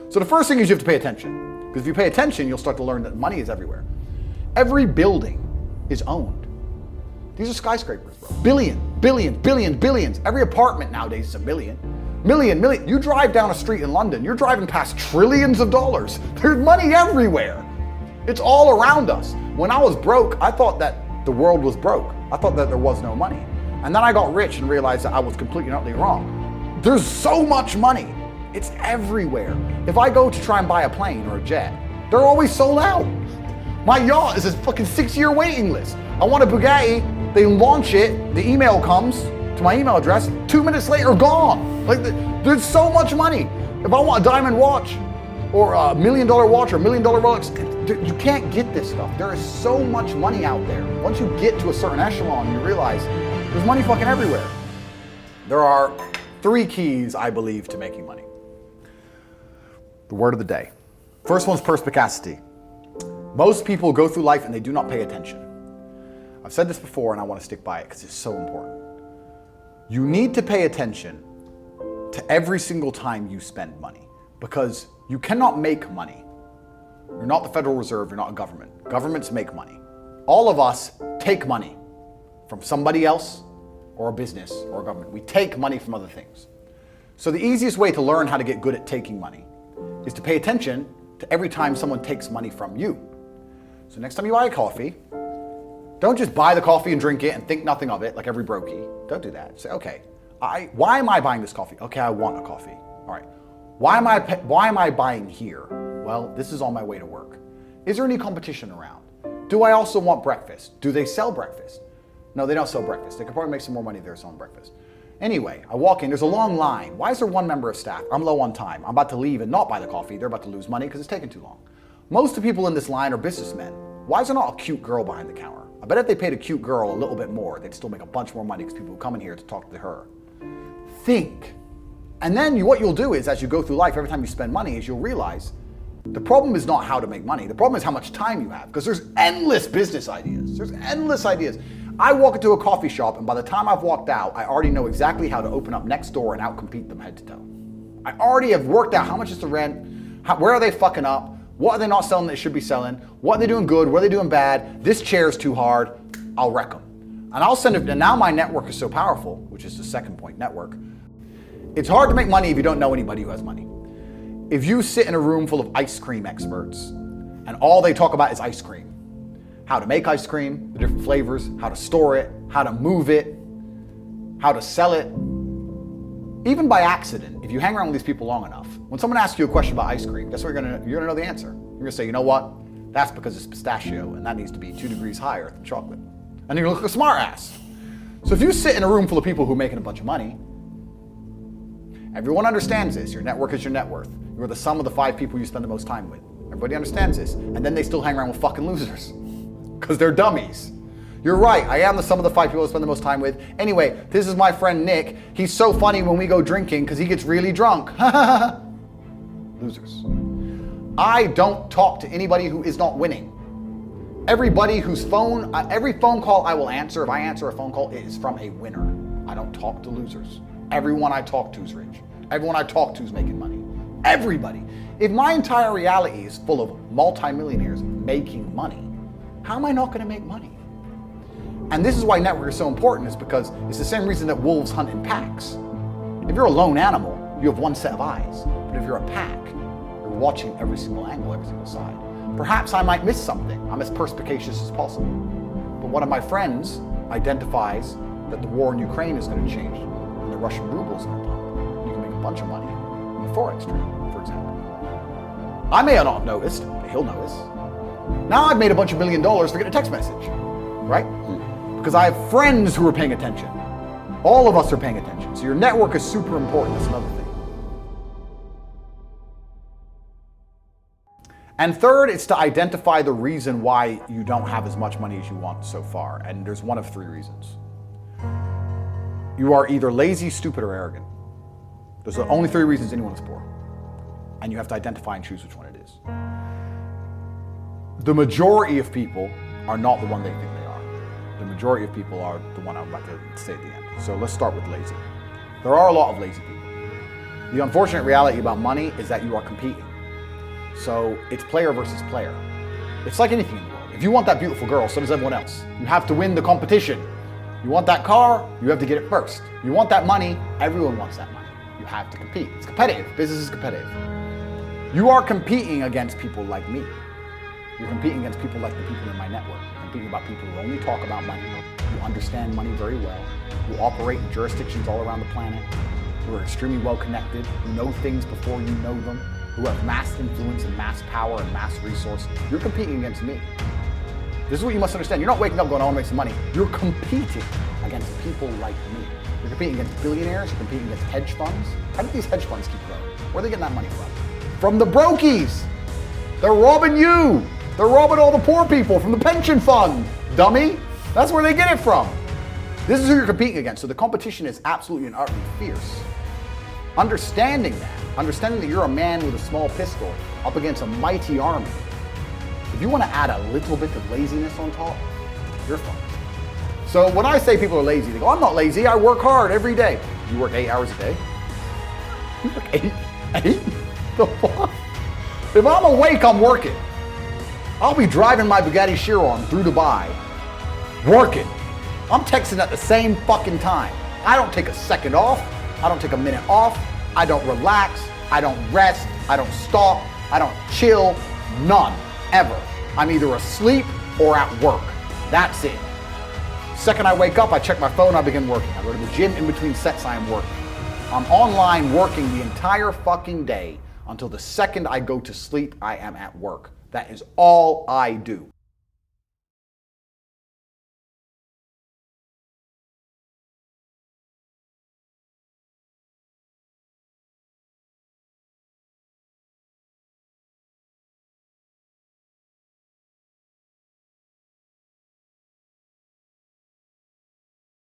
So the first thing is you have to pay attention. Because if you pay attention, you'll start to learn that money is everywhere. Every building is owned. These are skyscrapers, bro. Billions. Every apartment nowadays is a million. Million. You drive down a street in London, you're driving past trillions of dollars. There's money everywhere. It's all around us. When I was broke, I thought that the world was broke. I thought that there was no money. And then I got rich and realized that I was completely and utterly wrong. There's so much money. It's everywhere. If I go to try and buy a plane or a jet, they're always sold out. My yacht is a fucking 6-year waiting list. I want a Bugatti, they launch it, the email comes to my email address, 2 minutes later, gone. Like, there's so much money. If I want a diamond watch, or a $1 million watch, or $1 million Rolex, you can't get this stuff. There is so much money out there. Once you get to a certain echelon, you realize there's money fucking everywhere. There are 3 keys, I believe, to making money. The word of the day. First one's perspicacity. Most people go through life and they do not pay attention. I've said this before and I want to stick by it because it's so important. You need to pay attention to every single time you spend money because you cannot make money. You're not the Federal Reserve, you're not a government. Governments make money. All of us take money from somebody else or a business or a government. We take money from other things. So the easiest way to learn how to get good at taking money is to pay attention to every time someone takes money from you. So next time you buy a coffee, don't just buy the coffee and drink it and think nothing of it like every brokey. Don't do that. Say, okay, why am I buying this coffee? Okay, I want a coffee. All right. Why am I buying here? Well, this is on my way to work. Is there any competition around? Do I also want breakfast? Do they sell breakfast? No, they don't sell breakfast. They could probably make some more money if they're selling breakfast. Anyway, I walk in, there's a long line. Why is there one member of staff? I'm low on time. I'm about to leave and not buy the coffee. They're about to lose money because it's taking too long. Most of the people in this line are businessmen. Why is there not a cute girl behind the counter? I bet if they paid a cute girl a little bit more, they'd still make a bunch more money because people would come in here to talk to her. Think. And then what you'll do is, as you go through life, every time you spend money, is you'll realize the problem is not how to make money. The problem is how much time you have, because there's endless business ideas. There's endless ideas. I walk into a coffee shop, and by the time I've walked out, I already know exactly how to open up next door and outcompete them head to toe. I already have worked out how much is the rent, where are they fucking up, what are they not selling that they should be selling, what are they doing good, what are they doing bad, this chair's too hard, I'll wreck them. And I'll send it, and now my network is so powerful, which is the second point, network. It's hard to make money if you don't know anybody who has money. If you sit in a room full of ice cream experts and all they talk about is ice cream, how to make ice cream, the different flavors, how to store it, how to move it, how to sell it, even by accident, if you hang around with these people long enough, when someone asks you a question about ice cream, guess what you're gonna know the answer. You're gonna say, you know what? That's because it's pistachio and that needs to be 2 degrees higher than chocolate. And you're gonna look like a smart ass. So if you sit in a room full of people who are making a bunch of money, everyone understands this. Your network is your net worth. You're the sum of the 5 people you spend the most time with. Everybody understands this. And then they still hang around with fucking losers because they're dummies. You're right, I am the sum of the 5 people I spend the most time with. Anyway, this is my friend Nick. He's so funny when we go drinking because he gets really drunk. Losers. I don't talk to anybody who is not winning. Everybody whose phone, every phone call I will answer, if I answer a phone call, it is from a winner. I don't talk to losers. Everyone I talk to is rich. Everyone I talk to is making money. Everybody. If my entire reality is full of multimillionaires making money, how am I not going to make money? And this is why network is so important, is because it's the same reason that wolves hunt in packs. If you're a lone animal, you have one set of eyes. But if you're a pack, you're watching every single angle, every single side. Perhaps I might miss something. I'm as perspicacious as possible. But one of my friends identifies that the war in Ukraine is going to change and the Russian ruble is going to pump. You can make a bunch of money in the Forex trade, for example. I may have not noticed, but he'll notice. Now I've made a bunch of $1 million for getting a text message, right? Because I have friends who are paying attention. All of us are paying attention. So your network is super important. That's another thing. And third, it's to identify the reason why you don't have as much money as you want so far. And there's one of 3 reasons. You are either lazy, stupid, or arrogant. Those are the only 3 reasons anyone is poor. And you have to identify and choose which one it is. The majority of people are not the one they think they are. The majority of people are the one I'm about to say at the end. So let's start with lazy. There are a lot of lazy people. The unfortunate reality about money is that you are competing. So it's player versus player. It's like anything in the world. If you want that beautiful girl, so does everyone else. You have to win the competition. You want that car, you have to get it first. You want that money, everyone wants that money. You have to compete. It's competitive. Business is competitive. You are competing against people like me. You're competing against people like the people in my network. You're competing about people who only talk about money, who understand money very well, who operate in jurisdictions all around the planet, who are extremely well connected, who know things before you know them, who have mass influence and mass power and mass resource. You're competing against me. This is what you must understand. You're not waking up going, I want to make some money. You're competing against people like me. You're competing against billionaires. You're competing against hedge funds. How did these hedge funds keep growing? Where are they getting that money from? From the brokies. They're robbing you. They're robbing all the poor people from the pension fund, dummy. That's where they get it from. This is who you're competing against. So the competition is absolutely and utterly fierce. Understanding that you're a man with a small pistol up against a mighty army. If you want to add a little bit of laziness on top, you're fucked. So when I say people are lazy, they go, I'm not lazy, I work hard every day. You work 8 hours a day? You work 8? The fuck? If I'm awake, I'm working. I'll be driving my Bugatti Chiron through Dubai, working. I'm texting at the same fucking time. I don't take a second off. I don't take a minute off. I don't relax. I don't rest. I don't stop. I don't chill. None. Ever. I'm either asleep or at work. That's it. Second I wake up, I check my phone, I begin working. I go to the gym in between sets, I am working. I'm online working the entire fucking day until the second I go to sleep, I am at work. That is all I do.